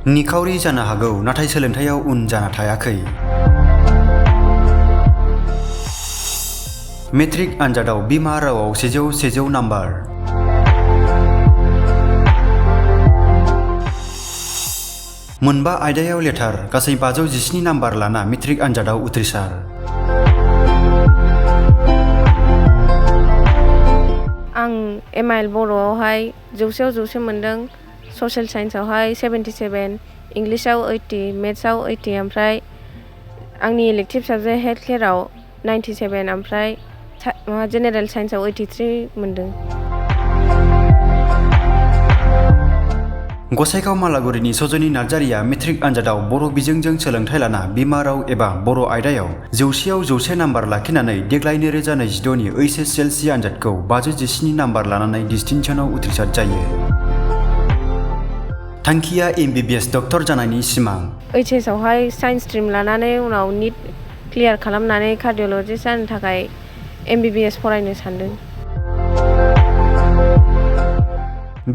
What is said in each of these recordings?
निखावरि जानो हागौ नाथाय सोलोंथायाव उन जाना थायाखै। मेट्रिक आनजादाव बिमा रावाव 100 नाम्बार। मोनबा आयदायाव लेटार गासै 517 नाम्बार लाना मेट्रिक आनजादाव उथ्रिसार। आं MIL बर'आवहाय 100 मोनदों, ससियेल साइन्सआवहाय 77, इंलिसाव 80, मेथ्सआव 80, ओमफ्राय आंनि इलेक्टिभ साबजेक्ट हेल्थ केयाराव 97, ओमफ्राय जेनेरेल साइन्सआव 83 मोनदों। गसाइगाव मालागुरिनि सज'न नार्जारिया मेट्रिक आनजादाव बर' बिजोंजों सोलोंथाइ लाना बिमा राव एबा बर' आयदायाव 100आव 100 नाम्बार लाखिनानै देग्लाय 2026नि HSLC आनजादखौ 517 नाम्बार लानानै डिस्टिंसनआव उथ्रिसार जायो। थांखिया MBBS डक्टर जानायनि सिमां। HS आवहाय साइन्स स्ट्रिम लानानै उनाव निट क्लियार खालामनानै कार्डिअलजिस्ट जानो थाखाय MBBS फरायनो सानदों।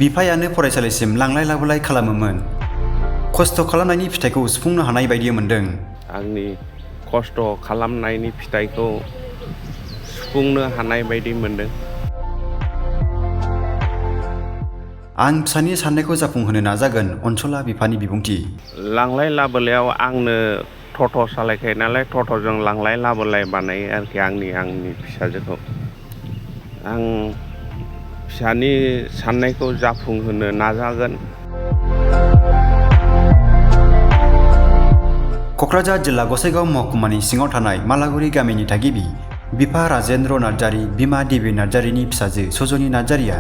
बिफायानो फरायसालिसिम लांलाय लाबोलाय खालामोमोन। खस्थ' खालामनायनि फिथाइखौ सुफुंनो हानाय बायदि मोनदों। आंनि खस्थ' खालामनायनि फिथाइखौ सुफुंनो हानाय बायदि मोनदों। आं फिसानि साननायखौ जाफुंहोनो नाजागोन। अनसुला बिफानि बिबुंथि। लांलाय लाबोलायाव आंनो टट' सालायखायो नालाय, टट'जों लांलाय लाबोलाय बानायो आरोखि आंनि फिसाजोखौ। आं फिसानि साननायखौ जाफुंहोनो नाजागोन। क'क्राझार जिल्ला गसाइगाव महकुमानि सिङाव थानाय मालागुरि गामिनि थागिबि बिफा राजेन्द्र नार्जारि, बिमा देबि नार्जारिनि फिसाजो सज'न नार्जारिया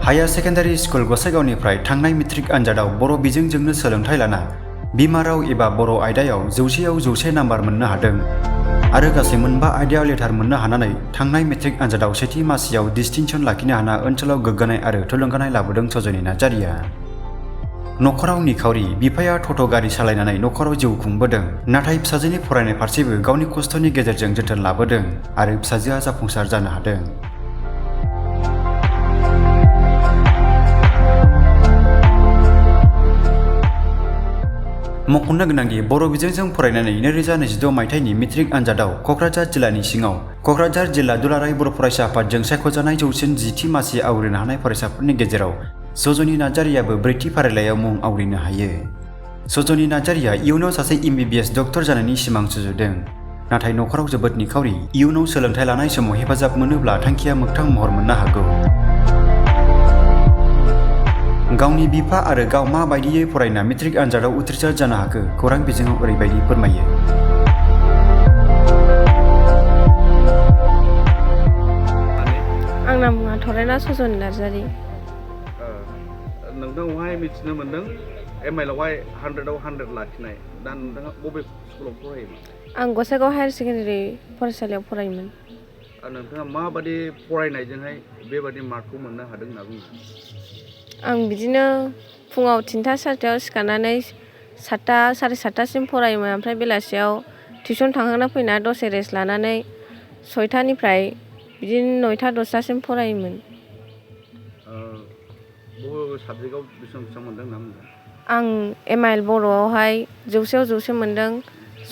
हायार सेकेन्डारि स्कुल गसाइगावनिफ्राय थांनाय मेट्रिक आनजादाव बर' बिजोंजोंनो सोलोंथाइ लाना बिमा राव एबा बर' आयदायाव 100आव 100 नाम्बार मोननो हादों आरो गासै मोनबा आयदायाव लेटार मोननो हानानै थांनाय मेट्रिक आनजादाव सेथि मासियाव डिस्टिंसन लाखिनो हाना ओनसोलाव गोग्गानाय आरो थुलुंगानाय लाबोदों सज'न नार्जारिया। नखराव निखावरि, बिफाया टट' गारि सालायनानै नखराव जिउ खुंबोदों, नाथाय फिसाजोनि फरायनाय फारसेबो गावनि खस्थ'नि गेजेरजों जोथोन लाबोदों आरो फिसाजोआ जाफुंसार जानो हादों। मख'नो गोनांदि बर' बिजोंजों फरायनानै 2026 मायथाइनि मेट्रिक आनजादाव क'क्राझार जिल्लानि सिङाव क'क्राझार जिल्ला दुलाराय बर' फरायसा आफादजों सायख'जानाय 1010 मासि आवग्रिनो हानाय फरायसाफोरनि गेजेराव सज'न नार्जारियाबो 4थि फारिलाइयाव मुं आवग्रिनो हायो। सज'न नार्जारिया इयुनाव सासे MBBS डक्टर जानायनि सिमां सुजुदों, नाथाय नखराव जोबोद निखावरि। इयुनाव सोलोंथाइ लानाय समाव हेफाजाब मोनोब्ला थांखिया मोगथां महर मोननो हागौ। गावनि बिफा आरो गाव मा बायदियै फरायना मेट्रिक आनजादाव उथ्रिसार जानो हाखो खौरां बिजोङाव ओरैबायदि फोरमायो। आंना मुङा थरायना सज'न नार्जारि। नोंथांनावहाय मिथिनो मोनदों MIL आवहाय 100आव 100 लाखिनाय। दा नोंथाङा बबे स्कुलाव फरायोमोन? आं गसाइगाव हायार सेकेन्डारि फरायसालियाव फरायोमोन। नोंथाङा माबादि फरायनायजोंहाय बेबादि मार्कखौ मोननो हादों होनना बुङो? आं बिदिनो फुङाव 3टा 4टायाव सिखारनानै 7टा 7:30सिम फरायोमोन, ओमफ्राय बेलासियाव टिउसन थांखांना फैना दसे रेस्ट लानानै 6टानिफ्राय बिदिनो 9टा 10टासिम फरायोमोन। बबे साबजेक्टआव बेसेबां मोनदों होनना बुंदों? आं MIL बर'आवहाय 100आव 100 मोनदों,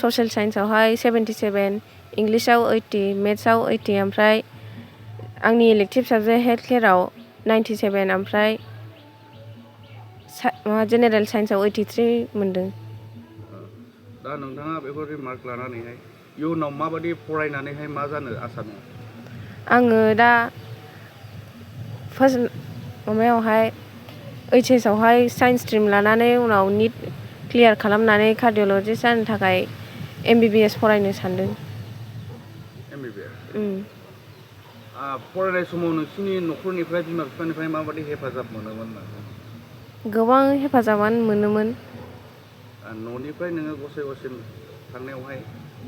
ससियेल साइन्सआवहाय 77, इंलिसाव 80, मेथ्सआव 80, ओमफ्राय आंनि इलेक्टिभ साबजेक्ट हेल्थ केयाराव 97, ओमफ्राय जेनेरेल साइन्सआव 83 मोनदों। दा नोंथाङा बेफोरबायदि मार्क लानानैहाय इयुनाव माबादि फरायनानैहाय मा जानो आसा दङ? आङो दा फार्स्ट माबायावहाय HS आवहाय साइन्स स्ट्रिम लानानै उनाव निट क्लियार खालामनानै कार्डिअलजिस्ट जानो थाखाय MBBS फरायनो सानदों। MBBS? फरायनाय समाव नोंसिनि न'खरनिफ्राय बिमा बिफानिफ्राय माबादि हेफाजाब मोनोमोन? गोबां हेफाजाबानो मोनोमोन। न'निफ्राय नोङो गसाइगावसिम थांनायावहाय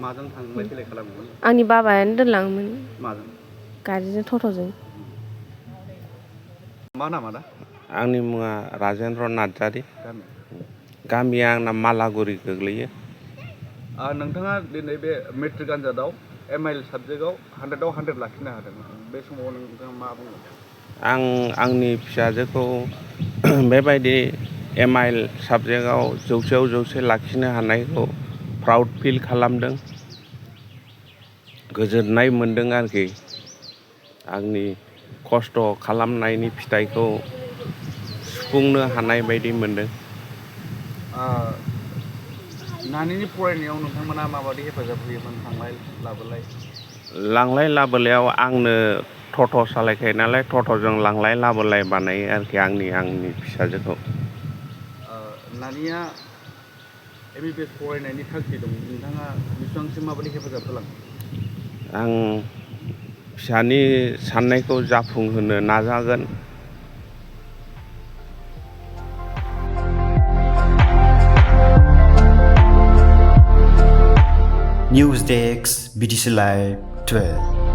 माजों थांलाय फैलाय खालामोमोन? आंनि बाबायानो दोनलाङोमोन। माजों? गारिजों, टट'जों। मा नाम आदा? आंनि मुङा राजेन्द्र नार्जारि। गामिया आंना मालागुरि गोग्लैयो। नोंथाङा दिनै बे मेट्रिक आनजादाव MIL साबजेक्टआव 100आव 100 लाखिनो हादों। बे समाव नोंथाङा मा बुङो? आं आंनि फिसाजोखौ बेबायदि MIL साबजेक्टआव जौसेयाव जौसे लाखिनो हानायखौ प्राउड फिल खालामदों, गोजोननाय मोनदों आरोखि। आंनि खस्थ' खालामनायनि फिथाइखौ सुफुंनो हानाय बायदि मोनदों। नानिनि फरायनायाव नोंथांमोना माबायदि हेफाजाब होयोमोन लांलाय लाबोलायाव आंनो टट' सालायखायो नालाय टट'जों लांलाय लाबोलाय बानायो आरोखि आंनि फिसाजोखौ। नानिया MBBS फरायनायनि थांखि दं, नोंथाङा बेसेबांसिम माबायदि हेफाजाब होलाङो? आं फिसानि साननायखौ जाफुंहोनो नाजागोन। News Desk BDC Live 12